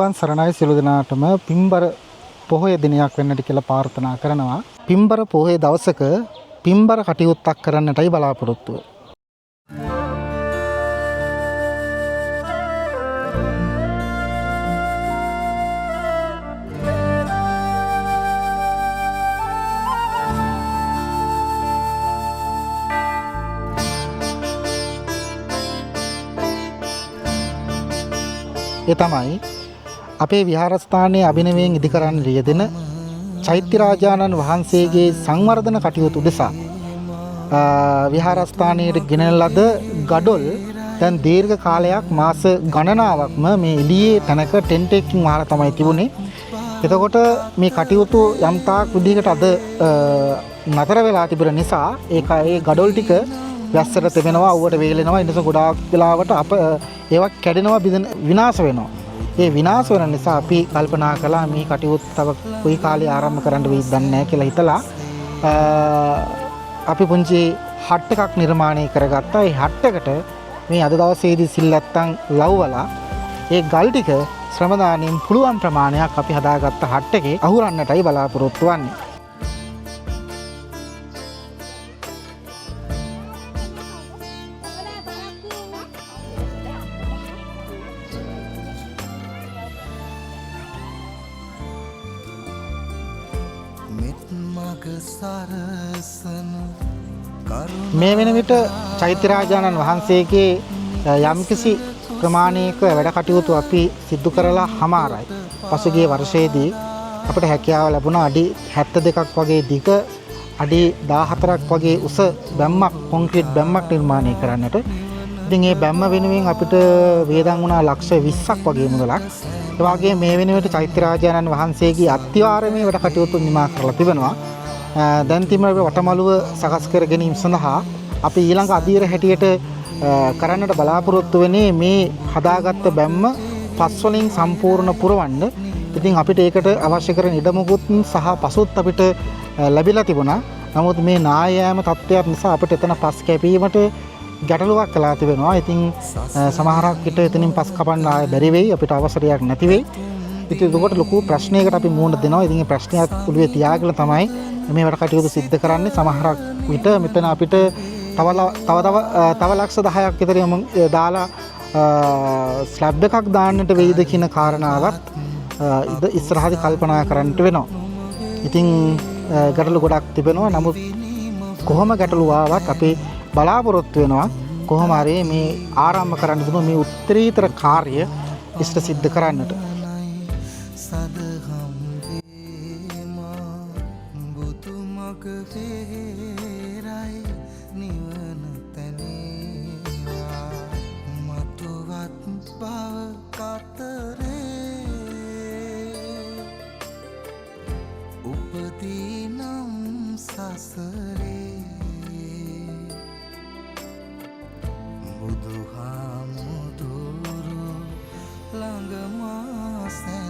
වන් සරණයි සියලු දෙනාටම පින්බර පොහොය දිනයක් වෙන්නට කියලා ප්‍රාර්ථනා කරනවා. පින්බර පොහොය දවසක පින්බර කටයුත්තක් කරන්නටයි බලාපොරොත්තු වෙන්නේ. ඒ තමයි අපේ විහාරස්ථානයේ අභිනවයෙන් ඉදිකරන්න යෙදෙන චෛත්‍ය රාජානන් වහන්සේගේ සංවර්ධන කටයුතු උදෙසා විහාරස්ථානයේ ගෙනෙන ලද ගඩොල් දැන් දීර්ඝ කාලයක් මාස ගණනාවක්ම මේ එළියේ තැනක ටෙන්ට් එකකින් වහලා තමයි තිබුණේ. එතකොට මේ කටයුතු යම් තාක් විදිහකට අද නතර වෙලා තිබෙන නිසා ඒ ගඩොල් ටික වැස්සට තෙමෙනවා, අවුවට වේලෙනවා. ඊට පස්සේ ගොඩාක් වෙලාවට ඒවා කැඩෙනවා, විනාශ වෙනවා. ඒ විනාශ වෙන නිසා අපි කල්පනා කළා මේ කටයුත්ත තව කොයි කාලේ ආරම්භ කරන්න වෙයිද දන්නේ නැහැ කියලා හිතලා අපි පුංචි හට් එකක් නිර්මාණය කරගත්තා. ඒ හට් එකට මේ අද දවසේදී සිල් නැත්තම් ලව්වලා ඒ ගල් ටික ශ්‍රම දාණයෙන් පුළුවන් ප්‍රමාණයක් අපි හදාගත්ත හට් එකේ අහුරන්නටයි බලාපොරොත්තු වෙන්නේ. මේ වෙන විට චෛත්‍ය රාජානන් වහන්සේගේ යම්කිසි ප්‍රමාණයක වැඩ කටයුතු අපි සිදු කරලා හමාරයි. පසුගිය වර්ෂයේදී අපිට හැකියාව ලැබුණා අඩි 72ක් වගේ දිග, අඩි 14ක් වගේ උස බැම්මක්, කොන්ක්‍රීට් බැම්මක් නිර්මාණය කරන්නට. ඉතින් මේ බැම්ම වෙනුවෙන් අපිට වේදන් වුණා ලක්ෂ 20ක් වගේ මුදලක්. ඒ වගේම මේ වෙන විට චෛත්‍ය රාජානන් වහන්සේගේ අත්‍යවාරමේ වැඩ කටයුතු නිමා කරලා තිබෙනවා. දැන් තිබෙන වටමළුව සකස් කර ගැනීම සඳහා අපි ඊළඟ අධීර හැටියට කරන්නට බලාපොරොත්තු වෙන්නේ මේ හදාගත්ත බැම්ම පස් වලින් සම්පූර්ණ පුරවන්න. ඉතින් අපිට ඒකට අවශ්‍ය කරන ඉඩමුකුත් සහ පසුත් අපිට ලැබිලා තිබුණා. නමුත් මේ නායෑම තත්ත්වයක් නිසා අපිට එතන පස් කැපීමට ගැටලුවක් කළා තිබෙනවා. ඉතින් සමහරක් විට එතනින් පස් කපන්න ආයෙ බැරි වෙයි, අපිට අවසරයක් නැති වෙයි. ඉතින් ඒකට ලොකු ප්‍රශ්නයකට අපි මුහුණ දෙනවා. ඉතින් මේ ප්‍රශ්නයක් ඔළුවේ තියාගෙන තමයි මේ වැඩ කටයුතු සිද්ධ කරන්නේ. සමහරක් විට මෙතන අපිට තව ලක්ෂ 10ක් විතර දාලා ස්ලැබ් එකක් දාන්නට වෙයිද කියන කාරණාවත් ඉස්සරහදී කල්පනා කරන්නට වෙනවා. ඉතින් ගැටලු ගොඩක් තිබෙනවා. නමුත් කොහොම ගැටලු ආවත් අපි බලාපොරොත්තු වෙනවා කොහොම හරි මේ ආරම්භ කරන්න දුන්නු මේ උත්තරීතර කාර්ය ඉෂ්ට සිද්ධ කරන්නට. බුදුහාමුදුරු ළඟ මාසෙ